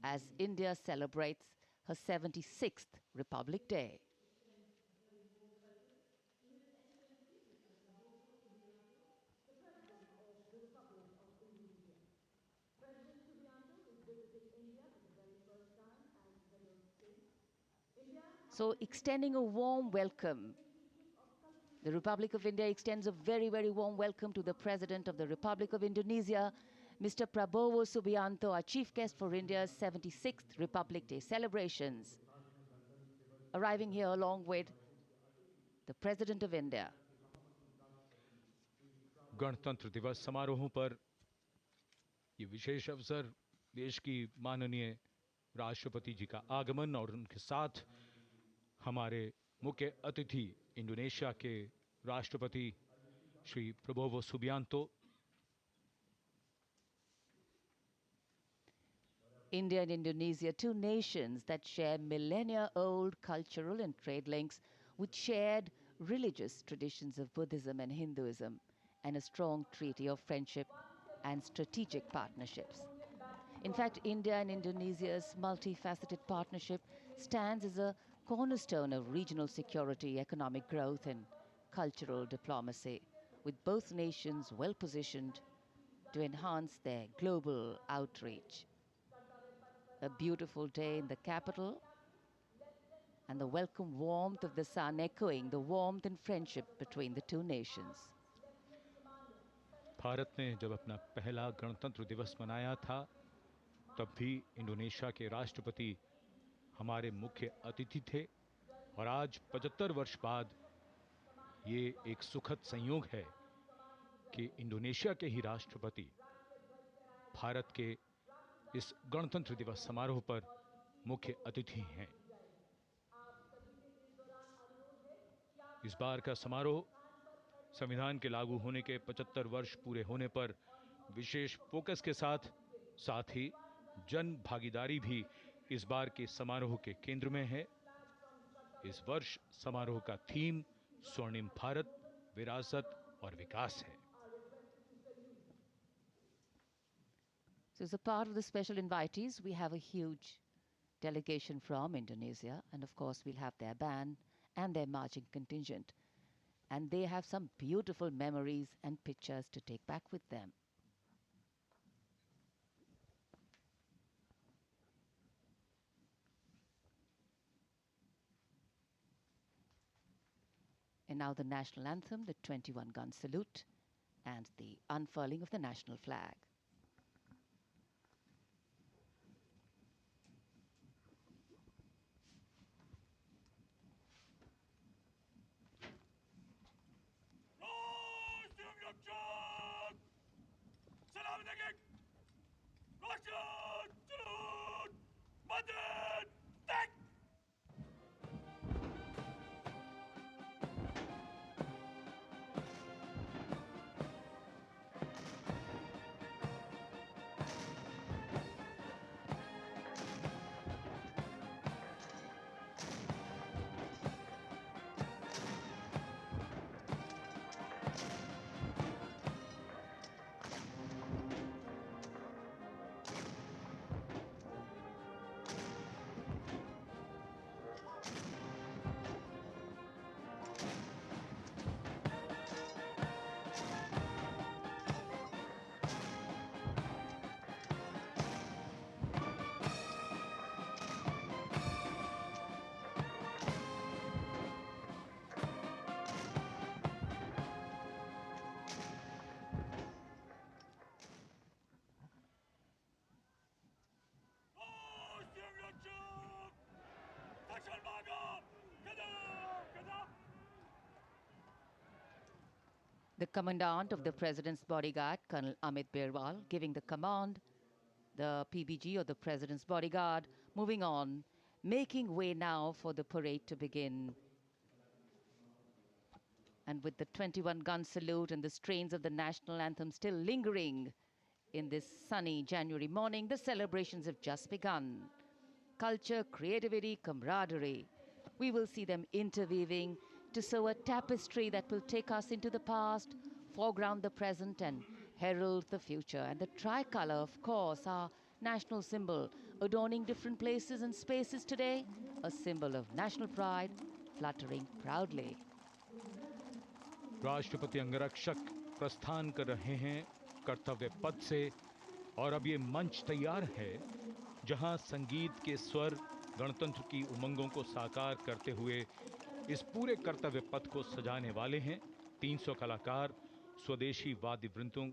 as India celebrates her 76th Republic Day. So, extending a warm welcome. The Republic of India extends a very, very warm welcome to the President of the Republic of Indonesia, Mr. Prabowo Subianto, our chief guest for India's 76th Republic Day celebrations, arriving here along with the President of India. गणतंत्र दिवस समारोहों पर ये विशेष अवसर, देश की माननीय राष्ट्रपति जी का आगमन और उनके साथ हमारे मुख्य अतिथि इंडोनेशिया के राष्ट्रपति Shri Prabowo Subianto. India and Indonesia, two nations that share millennia-old cultural and trade links with shared religious traditions of Buddhism and Hinduism, and a strong treaty of friendship and strategic partnerships. In fact, India and Indonesia's multifaceted partnership stands as a cornerstone of regional security, economic growth, and cultural diplomacy, with both nations well positioned to enhance their global outreach. A beautiful day in the capital, and the welcome warmth of the sun echoing the warmth and friendship between the two nations. Bharat ने जब अपना पहला गणतंत्र दिवस मनाया था, तब भी इंडोनेशिया के राष्ट्रपति हमारे मुख्य अतिथि थे, और आज 75 वर्ष बाद ये एक सुखद संयोग है कि इंडोनेशिया के ही राष्ट्रपति भारत के इस गणतंत्र दिवस समारोह पर मुख्य अतिथि हैं. इस बार का समारोह संविधान के लागू होने के 75 वर्ष पूरे होने पर विशेष फोकस के साथ ही जन भागीदारी भी इस बार के समारोह के केंद्र में है. इस वर्ष समारोह का थीम स्वर्णिम भारत, विरासत और विकास है. So as a part of the special invitees, we have a huge delegation from Indonesia, and of course we'll have their band and their marching contingent. And they have some beautiful memories and pictures to take back with them. And now the national anthem, the 21-gun salute, and the unfurling of the national flag. The commandant of the President's bodyguard, Colonel Amit Birwal, giving the command, the PBG or the President's bodyguard, moving on, making way now for the parade to begin. And with the 21-gun salute and the strains of the national anthem still lingering in this sunny January morning, the celebrations have just begun. Culture, creativity, camaraderie. We will see them interweaving to sew a tapestry that will take us into the past, foreground the present, and herald the future. And the tricolour, of course, our national symbol, adorning different places and spaces today, a symbol of national pride, fluttering proudly. राष्ट्रपति अंगरक्षक प्रस्थान कर रहे हैं कर्तव्य पथ से और अब ये मंच तैयार है जहां संगीत के स्वर गणतंत्र की उमंगों को साकार करते हुए इस पूरे कर्तव्य पथ को सजाने वाले हैं 300 कलाकार स्वदेशी वाद्य वृंदों